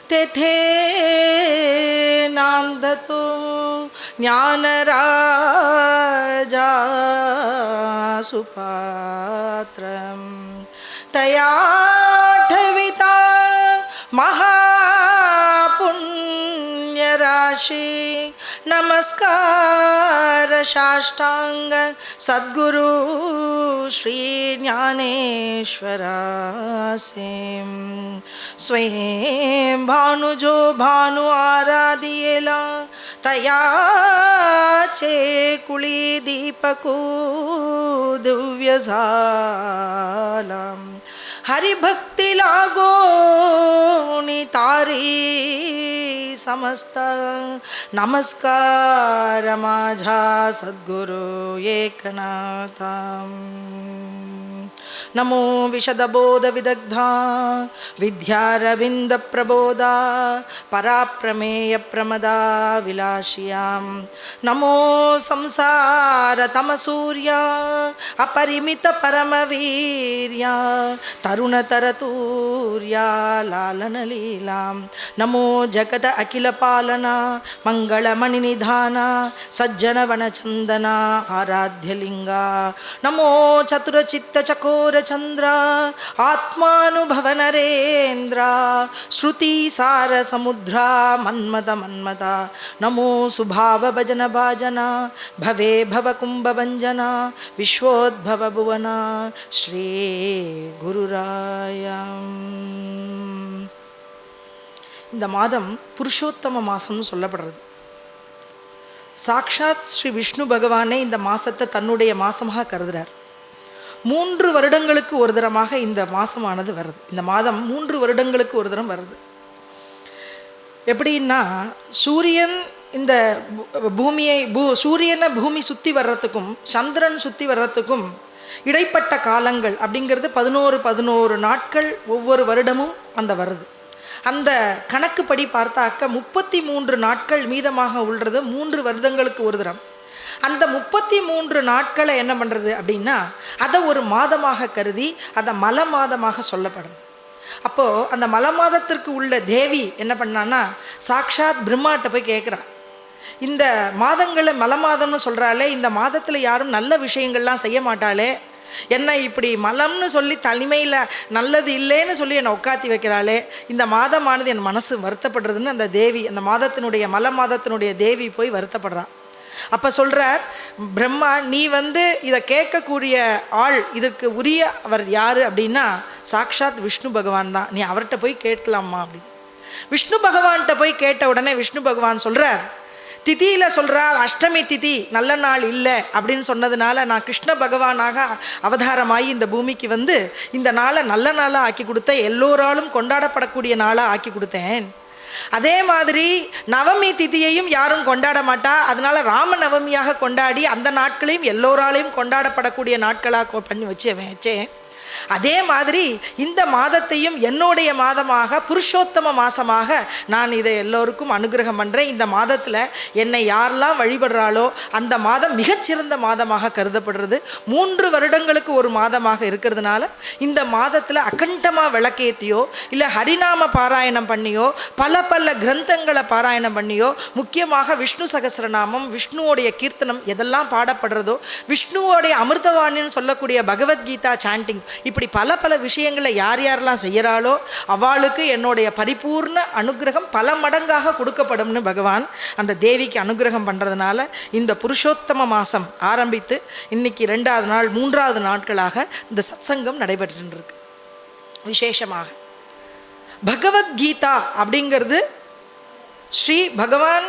तेथे नांदतो ज्ञानराजा सुपात्रं तया ठविता महापुण्यराशि नमस्कार साष्टांग सद्गुरु श्री ज्ञानेश्वरासे स्वयं भानु जो भानु आराधियेला तया चे कुली दीपको दिव्य झाला हरिभक्ति लागो तारी समस्त नमस्कार माझा सद्गुरु एकनाथा नमो विशदबोध विदग्धा विद्यारविंद प्रबोधा पराप्रमेय प्रमदा विलासियां नमो संसार तमसूर्या अपरिमित परमवीर्या तरुण तरतूर्या लालन लीलां नमो जगत अखिल पालना मंगलमणि निधाना सज्जन वनचंदना आराध्य लिंगा नमो चतुर चित्त चकोर चंद्र आत्मानुभव नरेंद्र श्रुति सार समुद्र मन्मथ मन्मथ नमो सुभाव भजन भाजना भवे भव कुंभ भंजना विश्वोद्भव भुवना श्री गुरुराया இந்த மாதம் புருஷோத்தம மாசம்னு சொல்லப்படுறது. சாக்ஷாத் ஸ்ரீ விஷ்ணு பகவானே இந்த மாசத்தை தன்னுடைய மாசமாக கருதுறார். 3 வருடங்களுக்கு ஒரு தரமாக இந்த மாசமானது வருது. இந்த மாதம் 3 வருடங்களுக்கு ஒரு தரம் வருது. எப்படின்னா சூரியன் இந்த சூரியனை பூமி சுற்றி வர்றதுக்கும் சந்திரன் சுற்றி வர்றதுக்கும் இடைப்பட்ட காலங்கள் அப்படிங்கிறது 11 நாட்கள் ஒவ்வொரு வருடமும் அந்த வருது. அந்த கணக்குப்படி பார்த்தாக்க 33 நாட்கள் மீதமாக உள்ளது 3 வருடங்களுக்கு ஒரு தரம். அந்த 33 நாட்களை என்ன பண்ணுறது அப்படின்னா அதை ஒரு மாதமாக கருதி அதை மல மாதமாக சொல்லப்படுது. அப்போது அந்த மல மாதத்திற்கு உள்ள தேவி என்ன பண்ணான்னா சாக்ஷாத் பிரம்மாட்ட போய் கேட்குறான், இந்த மாதங்களை மல மாதம்னு சொல்கிறாளே, இந்த மாதத்தில் யாரும் நல்ல விஷயங்கள்லாம் செய்ய மாட்டாளே, என்ன இப்படி மலம்னு சொல்லி தனிமையில் நல்லது இல்லைன்னு சொல்லி என்னை உட்காத்தி வைக்கிறாளே, இந்த மாதமானது என் மனசு வருத்தப்படுறதுன்னு அந்த தேவி, அந்த மாதத்தினுடைய மல மாதத்தினுடைய தேவி போய் வருத்தப்படுறான். அப்போ சொல்கிறார் பிரம்மா, நீ இதை கேட்கக்கூடிய ஆள், இதற்கு உரிய அவர் யார் அப்படின்னா சாக்ஷாத் விஷ்ணு பகவான் தான், நீ அவர்கிட்ட போய் கேட்கலாமா அப்படின்னு. விஷ்ணு பகவான்கிட்ட போய் கேட்ட உடனே விஷ்ணு பகவான் சொல்கிறார், திதியில் சொல்கிறார் அஷ்டமி திதி நல்ல நாள் இல்லை அப்படின்னு சொன்னதுனால நான் கிருஷ்ண பகவானாக அவதாரமாகி இந்த பூமிக்கு இந்த நாளை நல்ல நாளாக ஆக்கி கொடுத்தேன், எல்லோராலும் கொண்டாடப்படக்கூடிய நாளாக ஆக்கி கொடுத்தேன். அதே மாதிரி நவமி திதியையும் யாரும் கொண்டாட மாட்டா, அதனால ராம நவமியாக கொண்டாடி அந்த நாட்களையும் எல்லோராலையும் கொண்டாடப்படக்கூடிய நாட்களாக பண்ணி வச்சேன். அதே மாதிரி இந்த மாதத்தையும் என்னுடைய மாதமாக புருஷோத்தம மாசமாக நான் இதை எல்லோருக்கும் அனுகிரகம் பண்ணுறேன். இந்த மாதத்தில் என்னை யாரெல்லாம் வழிபடுறாளோ அந்த மாதம் மிகச்சிறந்த மாதமாக கருதப்படுறது. 3 வருடங்களுக்கு ஒரு மாதமாக இருக்கிறதுனால இந்த மாதத்தில் அகண்டமாக விளக்கேற்றியோ இல்லை ஹரிநாம பாராயணம் பண்ணியோ பல கிரந்தங்களை பாராயணம் பண்ணியோ, முக்கியமாக விஷ்ணு சகஸ்ரநாமம், விஷ்ணுவோடைய கீர்த்தனம் எதெல்லாம் பாடப்படுறதோ, விஷ்ணுவோடைய அமிர்தவாணின்னு சொல்லக்கூடிய பகவத்கீதா சாண்டிங், இப்படி பல விஷயங்களை யாரெல்லாம் செய்கிறாளோ அவளுக்கு என்னுடைய பரிபூர்ண அனுகிரகம் பல மடங்காக கொடுக்கப்படும்னு பகவான் அந்த தேவிக்கு அனுகிரகம் பண்ணுறதுனால இந்த புருஷோத்தம மாதம் ஆரம்பித்து இன்னைக்கு 2வது நாள் 3வது நாட்களாக இந்த சத்சங்கம் நடைபெற்றுருக்கு. விசேஷமாக பகவத்கீதா அப்படிங்கிறது ஸ்ரீ பகவான்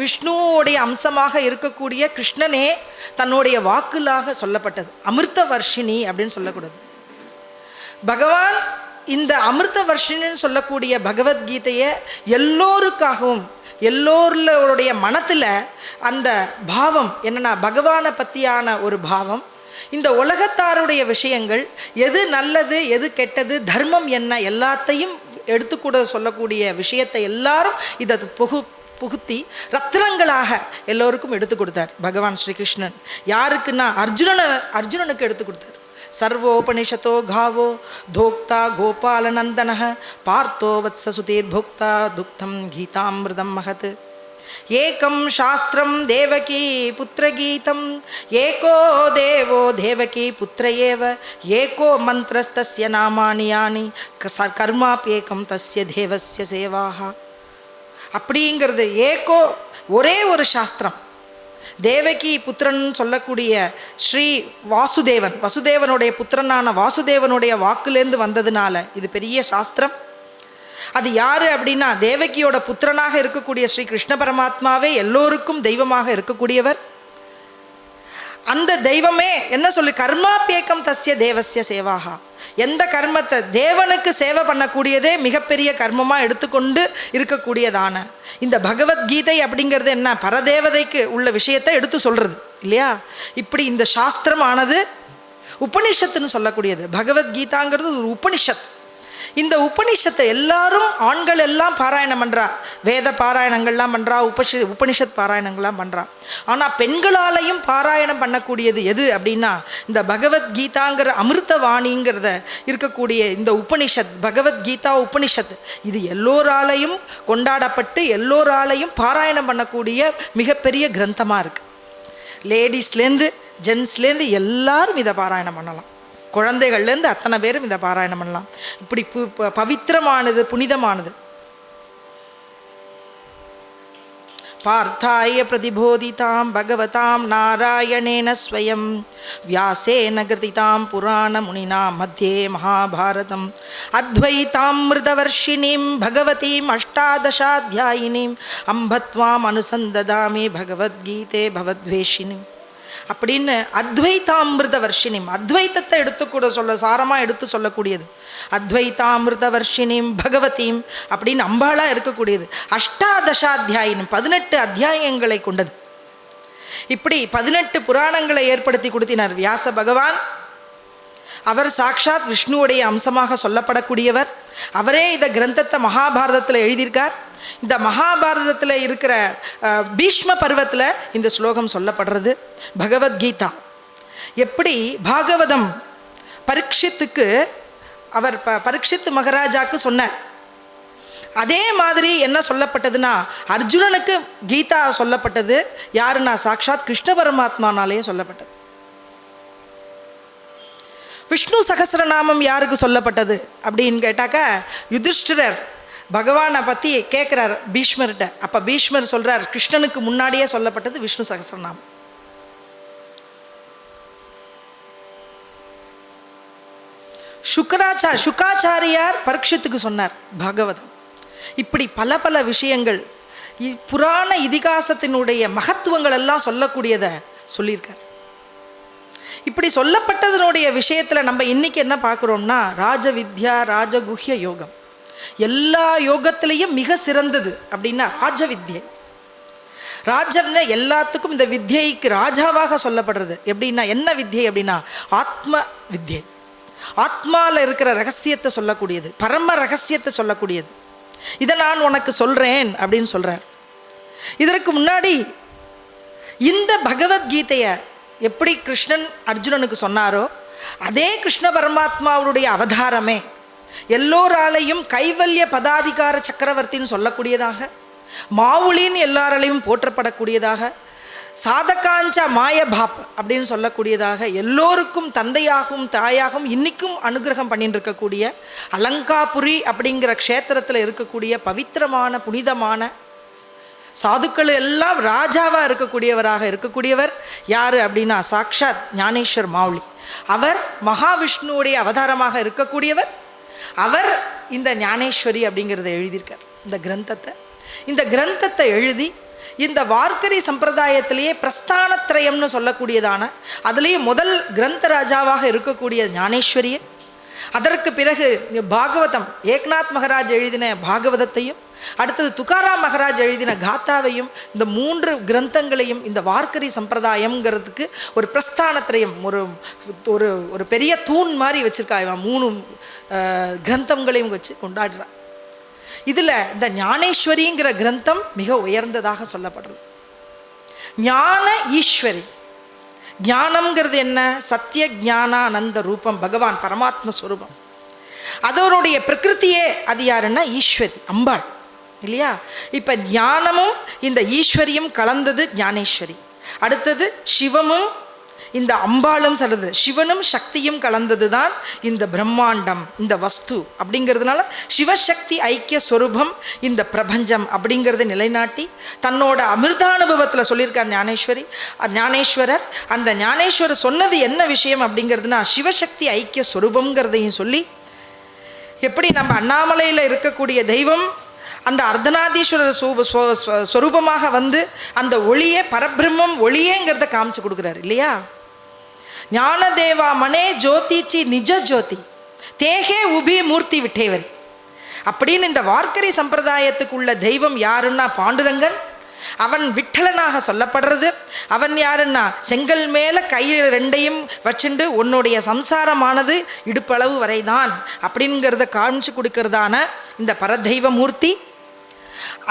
விஷ்ணுவோடைய அம்சமாக இருக்கக்கூடிய கிருஷ்ணனே தன்னுடைய வாக்குலாக சொல்லப்பட்டது. அமிர்த வர்ஷினி அப்படின்னு சொல்லக்கூடாது. பகவான் இந்த அமிர்த வர்ஷினின்னு சொல்லக்கூடிய பகவத்கீதையை எல்லோருக்காகவும் எல்லோருடைய மனத்தில் அந்த பாவம் என்னென்னா பகவானை பற்றியான ஒரு பாவம், இந்த உலகத்தாருடைய விஷயங்கள் எது நல்லது எது கெட்டது தர்மம் என்ன எல்லாத்தையும் எடுத்துக்கூட சொல்லக்கூடிய விஷயத்தை எல்லாரும் இதை புகுத்தி ரத்னங்களாக எல்லோருக்கும் எடுத்து கொடுத்தார் பகவான் ஸ்ரீகிருஷ்ணன். யாருக்குன்னா அர்ஜுனனுக்கு எடுத்து கொடுத்தார். சர்வோபனிஷதோ காவோ தோக்தா கோபாலநந்தனः பார்த்தோ வத்ச சுதீர்போக்தா துக்தம் கீதாமிருதம் மகத். ஏகம் சாஸ்திரம் தேவகீ புத்திரகீதம் ஏகோ தேவோ தேவகீ புத்திர ஏவ ஏகோ மந்திரஸ்தஸ்ய நாமானி யானி கர்மாப்யேகம் தஸ்ய தேவஸ்ய சேவாஹ. அப்படிங்கிறது ஏகோ ஒரே ஒரு சாஸ்திரம். தேவகி புத்திரன் சொல்லக்கூடிய ஸ்ரீ வாசுதேவன், வசுதேவனுடைய புத்திரனான வாசுதேவனுடைய வாக்குலேருந்து வந்ததுனால இது பெரிய சாஸ்திரம். அது யாரு அப்படின்னா தேவகியோட புத்திரனாக இருக்கக்கூடிய ஸ்ரீ கிருஷ்ண பரமாத்மாவே எல்லோருக்கும் தெய்வமாக இருக்கக்கூடியவர். அந்த தெய்வமே என்ன சொல்லு, கர்மாப்யேகம் தஸ்ய தேவஸ்ய சேவாகா. எந்த கர்மத்தை தேவனுக்கு சேவை பண்ணக்கூடியதே மிகப்பெரிய கர்மமாக எடுத்துக்கொண்டு இருக்கக்கூடியதான இந்த பகவத்கீதை அப்படிங்கிறது என்ன, பரதேவதைக்கு உள்ள விஷயத்தை எடுத்து சொல்கிறது இல்லையா. இப்படி இந்த சாஸ்திரமானது உபனிஷத்துன்னு சொல்லக்கூடியது. பகவத்கீதாங்கிறது ஒரு உபனிஷத். இந்த உபனிஷத்தை எல்லாரும் ஆண்கள் எல்லாம் பாராயணம் பண்ணுறா, வேத பாராயணங்கள்லாம் பண்ணுறா, உபனிஷத் பாராயணங்கள்லாம் பண்ணுறா. ஆனால் பெண்களாலையும் பாராயணம் பண்ணக்கூடியது எது அப்படின்னா இந்த பகவத்கீதாங்கிற அமிர்தவாணிங்கிறத இருக்கக்கூடிய இந்த உபனிஷத், பகவத்கீதா உபனிஷத், இது எல்லோராலையும் கொண்டாடப்பட்டு எல்லோராலையும் பாராயணம் பண்ணக்கூடிய மிகப்பெரிய கிரந்தமாக இருக்குது. லேடிஸ்லேருந்து ஜென்ஸ்லேருந்து எல்லாரும் இதை பாராயணம் பண்ணலாம். குழந்தைகள்லேருந்து அத்தனை பேரும் இதை பாராயணம் பண்ணலாம். இப்படி பவித்திரமானது, புனிதமானது. பார்த்தாய பிரதிபோதிதாம் பகவதாம் நாராயணேன ஸ்வயம் வியாசேன கிருதிதாம் புராண முனினா மத்தியே மகாபாரதம் அத்வைதாமிருதவர்ஷிணீம் பகவதீம் அஷ்டாதசாத்தியாயினீம் அம்பத்வாம் அனுசந்ததாமி பகவத்கீதே பவத்வேஷினிம் அப்படின்னு அத்வைதாமிருத வர்ஷினிம், அத்வைத்தத்தை எடுத்துக்கூட சாரமாக எடுத்து சொல்லக்கூடியது. அத்வைதாமிருத வர்ஷினிம் பகவதீம் அப்படின்னு அம்பாளாக இருக்கக்கூடியது. அஷ்டாதசாத்தியாயினும் 18 அத்தியாயங்களை கொண்டது. இப்படி 18 புராணங்களை ஏற்படுத்தி கொடுத்தினார் வியாச பகவான். அவர் சாக்ஷாத் விஷ்ணுவுடைய அம்சமாக சொல்லப்படக்கூடியவர். அவரே இந்த கிரந்தத்தை மகாபாரதத்தில் எழுதியிருக்கார். இந்த மகாபாரதத்தில் இருக்கிற பீஷ்ம பருவத்தில் இந்த ஸ்லோகம் சொல்லப்படுறது. பகவத்கீதா எப்படி பாகவதம் பரீட்சித்துக்கு அவர் பரீட்சித்து மகாராஜாவுக்கு சொன்னார், அதே மாதிரி என்ன சொல்லப்பட்டதுன்னா அர்ஜுனனுக்கு கீதா சொல்லப்பட்டது. யாருன்னா சாக்ஷாத் கிருஷ்ண பரமாத்மானாலேயே சொல்லப்பட்டது. விஷ்ணு சகஸ்ரநாமம் யாருக்கு சொல்லப்பட்டது அப்படின்னு கேட்டாக்கா யுதிஷ்டிரர் பகவானை பற்றி கேட்குறார் பீஷ்மர்கிட்ட. அப்போ பீஷ்மர் சொல்கிறார் கிருஷ்ணனுக்கு முன்னாடியே சொல்லப்பட்டது விஷ்ணு சகஸ்ரநாமம். சுகாச்சாரியார் பரீட்சித்துக்கு சொன்னார் பாகவதம். இப்படி பல பல விஷயங்கள் புராண இதிகாசத்தினுடைய மகத்துவங்கள் எல்லாம் சொல்லக்கூடியதை சொல்லியிருக்கார். இப்படி சொல்லப்பட்டதனுடைய விஷயத்தில் நம்ம இன்னைக்கு என்ன பார்க்குறோம்னா ராஜவித்யா ராஜகுஹ்ய யோகம். எல்லா யோகத்திலையும் மிக சிறந்தது அப்படின்னா ராஜவித்யை. ராஜவித்யா எல்லாத்துக்கும் இந்த வித்யைக்கு ராஜாவாக சொல்லப்படுறது. எப்படின்னா என்ன வித்யை அப்படின்னா ஆத்ம வித்யை. ஆத்மாவில் இருக்கிற ரகசியத்தை சொல்லக்கூடியது, பரம ரகசியத்தை சொல்லக்கூடியது. இதை நான் உனக்கு சொல்கிறேன் அப்படின்னு சொல்கிறார். இதற்கு முன்னாடி இந்த பகவத்கீதையை எப்படி கிருஷ்ணன் அர்ஜுனனுக்கு சொன்னாரோ அதே கிருஷ்ண பரமாத்மாவுடைய அவதாரமே எல்லோராலையும் கைவல்ய பதாதிகார சக்கரவர்த்தின்னு சொல்லக்கூடியதாக, மாவுளின்னு எல்லாராலையும் போற்றப்படக்கூடியதாக, சாதகாஞ்ச மாயபாப் அப்படின்னு சொல்லக்கூடியதாக, எல்லோருக்கும் தந்தையாகவும் தாயாகவும் இன்றைக்கும் அனுகிரகம் பண்ணிட்டு இருக்கக்கூடிய அலங்காபுரி அப்படிங்கிற க்ஷேத்திரத்தில் இருக்கக்கூடிய பவித்திரமான புனிதமான சாதுக்கள் எல்லாம் ராஜாவாக இருக்கக்கூடியவர் யார் அப்படின்னா சாக்ஷாத் ஞானேஸ்வர் மாவுளி. அவர் மகாவிஷ்ணுவுடைய அவதாரமாக இருக்கக்கூடியவர். அவர் இந்த ஞானேஸ்வரி அப்படிங்கிறத எழுதியிருக்கார். இந்த கிரந்தத்தை எழுதி இந்த வார்க்கரி சம்பிரதாயத்திலேயே பிரஸ்தானத்ரயம்னு சொல்லக்கூடியதான அதுலேயே முதல் கிரந்த ராஜாவாக இருக்கக்கூடிய ஞானேஸ்வரியன். அதற்கு பிறகு பாகவதம் ஏக்நாத் மகாராஜ் எழுதின பாகவதத்தையும், அடுத்தது துகாராம் மகாராஜ் எழுதின காத்தாவையும், இந்த 3 கிரந்தங்களையும் இந்த வார்க்கரி சம்பிரதாயம்ங்கிறதுக்கு ஒரு பிரஸ்தானத்திரயம், ஒரு ஒரு பெரிய தூண் மாதிரி வச்சுருக்கா. இவன் 3 கிரந்தங்களையும் வச்சு கொண்டாடுறான். இதில் இந்த ஞானேஸ்வரிங்கிற கிரந்தம் மிக உயர்ந்ததாக சொல்லப்படுறது. ஞான ஈஸ்வரி, ஞானம்ங்கிறது என்ன? சத்திய ஞானானந்த ரூபம், பகவான் பரமாத்ம ஸ்வரூபம். அதனுடைய பிரகிருத்தியே அது யாருன்னா ஈஸ்வரி, அம்பாள் இல்லையா? இப்போ ஞானமும் இந்த ஈஸ்வரியும் கலந்தது ஞானேஸ்வரி. அடுத்தது சிவமும் இந்த அம்பாளும் சொல்லுது, சிவனும் சக்தியும் கலந்தது தான் இந்த பிரம்மாண்டம், இந்த வஸ்து அப்படிங்கிறதுனால சிவசக்தி ஐக்கிய ஸ்வரூபம் இந்த பிரபஞ்சம் அப்படிங்கிறத நிலைநாட்டி தன்னோட அமிர்தானுபவத்தில் சொல்லியிருக்கார் ஞானேஸ்வரர். அந்த ஞானேஸ்வரர் சொன்னது என்ன விஷயம் அப்படிங்கிறதுனா சிவசக்தி ஐக்கிய ஸ்வரூபங்கிறதையும் சொல்லி, எப்படி நம்ம அண்ணாமலையில் இருக்கக்கூடிய தெய்வம் அந்த அர்த்தநாதீஸ்வரர் ஸ்வரூபமாக வந்து அந்த ஒளியே பரபிரம்மம் ஒளியேங்கிறத காமிச்சு கொடுக்குறாரு இல்லையா? ஞானதேவா மனே ஜோதிச்சி நிஜ ஜோதி தேகே உபி மூர்த்தி விட்டேவரி அப்படின்னு இந்த வார்க்கரி சம்பிரதாயத்துக்குள்ள தெய்வம் யாருன்னா பாண்டுரங்கன். அவன் விட்டலனாக சொல்லப்படுறது. அவன் யாருன்னா செங்கல் மேலே கை ரெண்டையும் வச்சுண்டு உன்னுடைய சம்சாரமானது இடுப்பளவு வரைதான் அப்படிங்கிறத காமிச்சு கொடுக்கறதான இந்த பரதெய்வ மூர்த்தி.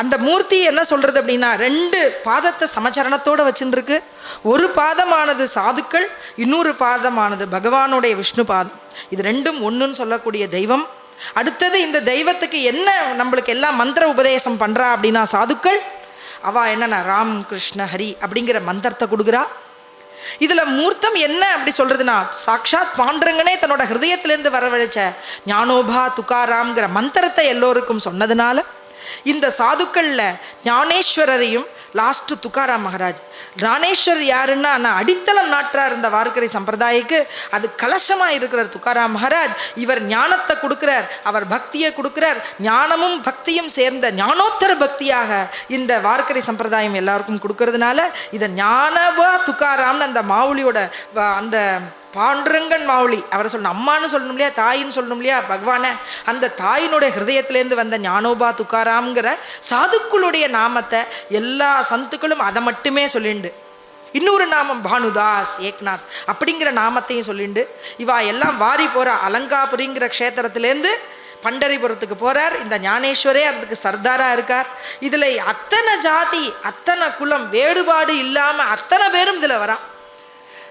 அந்த மூர்த்தி என்ன சொல்கிறது அப்படின்னா 2 பாதத்தை சமச்சரணத்தோடு வச்சுருக்கு. ஒரு பாதமானது சாதுக்கள், இன்னொரு பாதமானது பகவானுடைய விஷ்ணு பாதம். இது 2ம் ஒன்றுன்னு சொல்லக்கூடிய தெய்வம். அடுத்தது இந்த தெய்வத்துக்கு என்ன நம்மளுக்கு எல்லாம் மந்திர உபதேசம் பண்ணுறா அப்படின்னா சாதுக்கள் அவள் என்னென்ன ராம் கிருஷ்ண ஹரி அப்படிங்கிற மந்திரத்தை கொடுக்குறா. இதில் மூர்த்தம் என்ன அப்படி சொல்கிறதுனா சாக்ஷாத் பாண்டுரங்கனே தன்னோட ஹிருதயத்திலேருந்து வரவழைச்ச ஞானோபா துகாராம்ங்கிற மந்திரத்தை எல்லோருக்கும் சொன்னதுனால இந்த சாதுக்களில் ஞானேஸ்வரரையும் லாஸ்ட்டு துக்காராம் மகாராஜ். ஞானேஸ்வரர் யாருன்னா நான் அடித்தளம் நாட்டாக இருந்த வார்க்கரி சம்பிரதாயக்கு அது கலசமாக இருக்கிறார் துக்காராம் மகாராஜ். இவர் ஞானத்தை கொடுக்குறார், அவர் பக்தியை கொடுக்குறார். ஞானமும் பக்தியும் சேர்ந்த ஞானோத்தர பக்தியாக இந்த வார்க்கரி சம்பிரதாயம் எல்லாருக்கும் கொடுக்கறதுனால இதை ஞானபா துக்காராம்னு அந்த மாவுளியோட அந்த பாண்டுரங்கன் மாவுளி அவரை சொல்லணும், அம்மானு சொல்லணும் இல்லையா, தாயின்னு சொல்லணும் இல்லையா பகவானை. அந்த தாயினுடைய ஹிருதயத்திலேருந்து வந்த ஞானோபா துக்காராம்ங்கிற சாதுக்களுடைய நாமத்தை எல்லா சந்துக்களும் அதை மட்டுமே சொல்லிண்டு, இன்னொரு நாமம் பானுதாஸ் ஏக்நாத் அப்படிங்கிற நாமத்தையும் சொல்லிண்டு இவா எல்லாம் வாரி போகிற அலங்காபுரிங்கிற க்ஷேத்திரத்திலேருந்து பண்டரிபுரத்துக்கு போகிறார். இந்த ஞானேஸ்வரே அதுக்கு சர்தாராக இருக்கார். இதில் அத்தனை ஜாதி அத்தனை குலம் வேறுபாடு இல்லாமல் அத்தனை பேரும் இதில் வரா.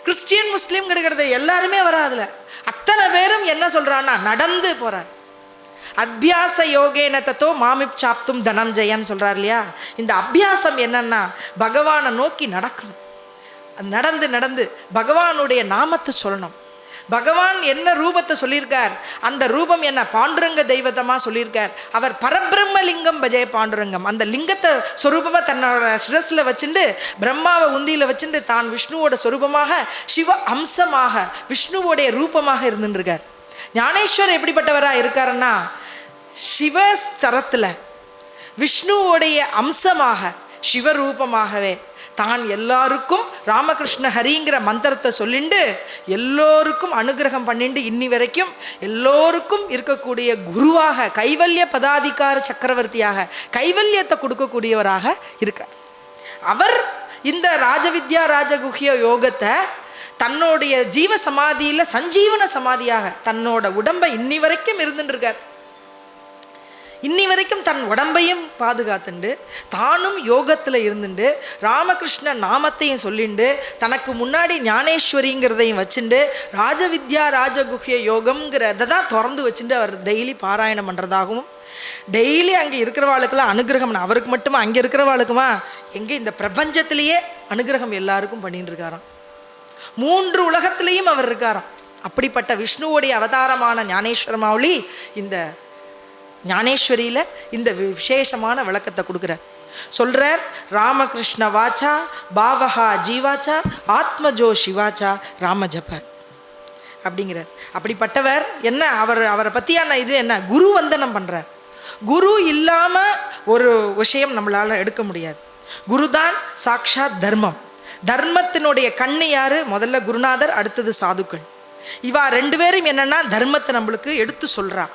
கிறிஸ்டியன் முஸ்லீம் கிடைக்கிறது எல்லாருமே வராதுல. அத்தனை பேரும் என்ன சொல்கிறான்னா நடந்து போகிறார். அபியாச யோகேன தத்தோ மாமிப் சாப்தும் தனம் ஜெயன்னு சொல்கிறார் இல்லையா? இந்த அபியாசம் என்னன்னா பகவானை நோக்கி நடக்கணும். நடந்து நடந்து பகவானுடைய நாமத்தை சொல்லணும். பகவான் என்ன ரூபத்தை சொல்லியிருக்கார், அந்த ரூபம் என்ன பாண்டுரங்க தெய்வத்தமாக சொல்லியிருக்கார். அவர் பரபிரம்ம லிங்கம் பஜய பாண்டுரங்கம். அந்த லிங்கத்தை சொரூபமாக தன்னோட சிரஸில் வச்சுட்டு பிரம்மாவை உந்தியில் வச்சுட்டு தான் விஷ்ணுவோட சொரூபமாக சிவ அம்சமாக விஷ்ணுவோடைய ரூபமாக இருந்துருக்கார். ஞானேஸ்வர் எப்படிப்பட்டவராக இருக்காருன்னா சிவஸ்தரத்தில் விஷ்ணுவோடைய அம்சமாக சிவரூபமாகவே தான் எல்லாருக்கும் ராமகிருஷ்ண ஹரிங்கிற மந்திரத்தை சொல்லிண்டு எல்லோருக்கும் அனுகிரகம் பண்ணிண்டு இன்னி வரைக்கும் எல்லோருக்கும் இருக்கக்கூடிய குருவாக கைவல்ய பதாதிகார சக்கரவர்த்தியாக கைவல்யத்தை கொடுக்கக்கூடியவராக இருக்கார். அவர் இந்த ராஜவித்யா ராஜகுஹ்ய யோகத்தை தன்னுடைய ஜீவ சமாதியில் சஞ்சீவன சமாதியாக தன்னோட உடம்பை இன்னி வரைக்கும் இருந்துருக்கார். இன்னி வரைக்கும் தன் உடம்பையும் பாதுகாத்துண்டு தானும் யோகத்தில் இருந்துட்டு ராமகிருஷ்ண நாமத்தையும் சொல்லிண்டு தனக்கு முன்னாடி ஞானேஸ்வரிங்கிறதையும் வச்சுண்டு ராஜவித்யா ராஜகுஹ்ய யோகம்ங்கிறத தான் திறந்து வச்சுட்டு அவர் டெய்லி பாராயணம் பண்ணுறதாகவும் டெய்லி அங்கே இருக்கிறவாளுக்கெல்லாம் அனுகிரகம் அவருக்கு மட்டுமா அங்கே இருக்கிறவாளுக்குமா எங்கே இந்த பிரபஞ்சத்திலேயே அனுகிரகம் எல்லாருக்கும் பண்ணிட்டு இருக்காராம். 3 உலகத்திலையும் அவர் இருக்காராம். அப்படிப்பட்ட விஷ்ணுவோடைய அவதாரமான ஞானேஸ்வர மாவுளி இந்த ஞானேஸ்வரியில் இந்த விசேஷமான விளக்கத்தை கொடுக்குறார். சொல்கிறார் ராமகிருஷ்ண வாச்சா பாவஹா ஜீவாச்சா ஆத்மஜோ சிவாச்சா ராமஜப அப்படிங்கிறார். அப்படிப்பட்டவர் என்ன அவரை பற்றியான இது என்ன குரு வந்தனம் பண்ணுறார். குரு இல்லாமல் ஒரு விஷயம் நம்மளால் எடுக்க முடியாது. குருதான் சாக்ஷாத் தர்மம். தர்மத்தினுடைய கண்ணு யார்? முதல்ல குருநாதர், அடுத்தது சாதுக்கள். இவா 2 பேரும் என்னென்னா தர்மத்தை நம்மளுக்கு எடுத்து சொல்கிறா.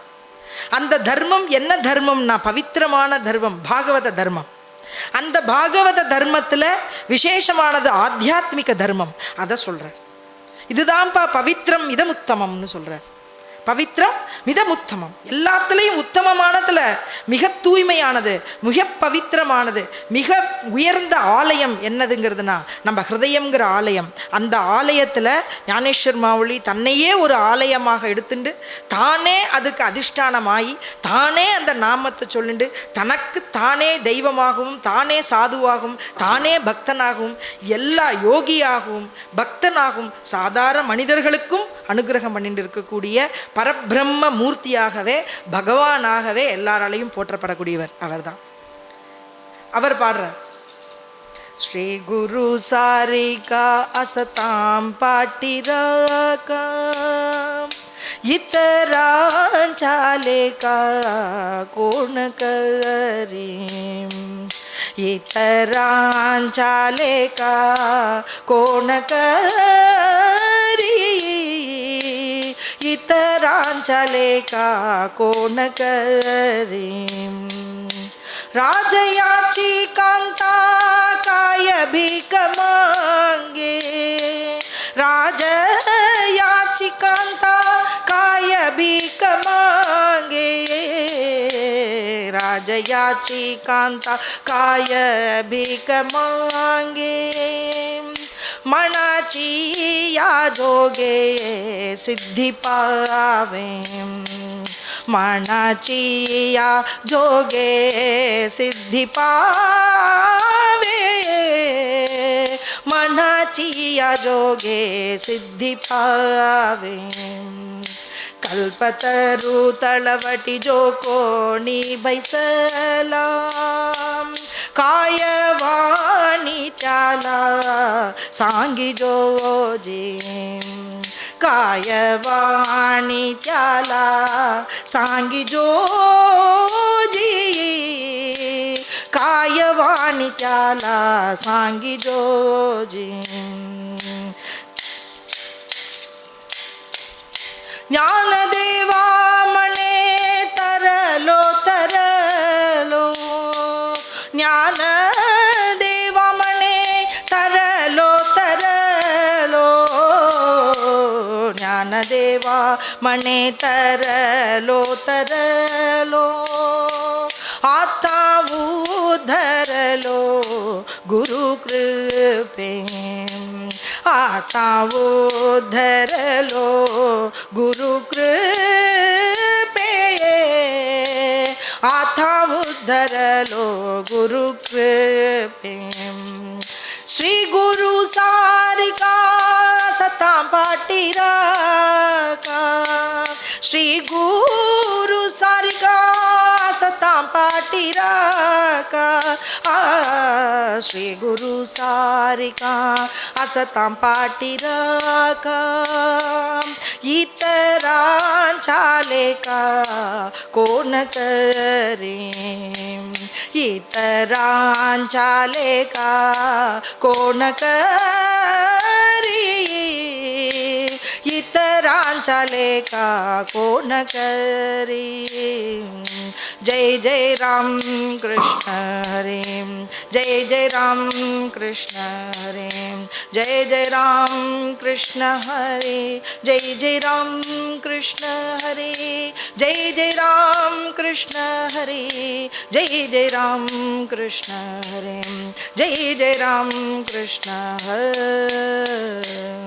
அந்த தர்மம் என்ன தர்மம்னா பவித்திரமான தர்மம் பாகவத தர்மம். அந்த பாகவத தர்மத்தில் விசேஷமானது ஆத்தியாத்மிக தர்மம். அதை சொல்கிறார். இதுதான்ப்பா பவித்திரம் இதமுத்தமம்னு சொல்கிறார். பவித்ரம் மிதமுத்தமம், எல்லாத்துலேயும் உத்தமமானதுல மிக தூய்மையானது, மிக பவித்திரமானது, மிக உயர்ந்த ஆலயம் என்னதுங்கிறதுனா நம்ம ஹிருதயம்ங்கிற ஆலயம். அந்த ஆலயத்தில் ஞானேஸ்வர் மாவுளி தன்னையே ஒரு ஆலயமாக எடுத்துண்டு தானே அதுக்கு அதிஷ்டானமாகி தானே அந்த நாமத்தை சொல்லிண்டு தனக்கு தானே தெய்வமாகவும் தானே சாதுவாகவும் தானே பக்தனாகவும் எல்லா யோகியாகவும் பக்தனாகவும் சாதாரண மனிதர்களுக்கும் அனுகிரகம் பண்ணிட்டு இருக்கக்கூடிய பரபிரம்ம மூர்த்தியாகவே பகவானாகவே எல்லாராலையும் போற்றப்படக்கூடியவர் அவர்தான். அவர் பாடுறார், ஸ்ரீ குரு சாரிகா அசதாம் பாட்டிராகா इतरांचालेका कोण करीम, इतरांचालेका कोण करी, इतरांचालेका कोण करीम. राजयाची कांता काय भीक मांगे, राजयाची कांता काय भीक मांगे, राजयाची कांता काय भीक मांगे. मनाची या जोगे सिद्धी पावे, मनाची या जोगे सिद्धी पावे, मनाची या जोगे सिद्धी पावे. कल्पतरू तळवटी जो कोणी बैसला, काय वाणी त्याला सांगी जोजी, काय वाणी त्याला सांगी जोजी, काय वाणी त्याला सांगी जोजी. ज्ञानदेवा मने तरलो तरलो, ज्ञानदेवा मने तरलो तरलो, ज्ञानदेवा मने तरलो तरलो. आता उधरलो गुरु कृपे, आता उधरलो गुरु कृपे, आता उधरलो गुरु कृपे. श्री गुरु सारिका सतां पाटिराका, श्री गुरु सारिका सतां पाटिराका, श्री गुरु सारिका असतां पाटिराका. इतरांचालेका कोण करे, इतरांचालेका कोण करी, इतरांचालेका कोण करी. जय जय राम कृष्ण हरे, जय जय राम कृष्ण हरे, जय जय राम कृष्ण हरे, जय जय राम कृष्ण हरे, जय जय राम कृष्ण हरे, जय जय राम कृष्ण हरे, जय जय राम कृष्ण हरे.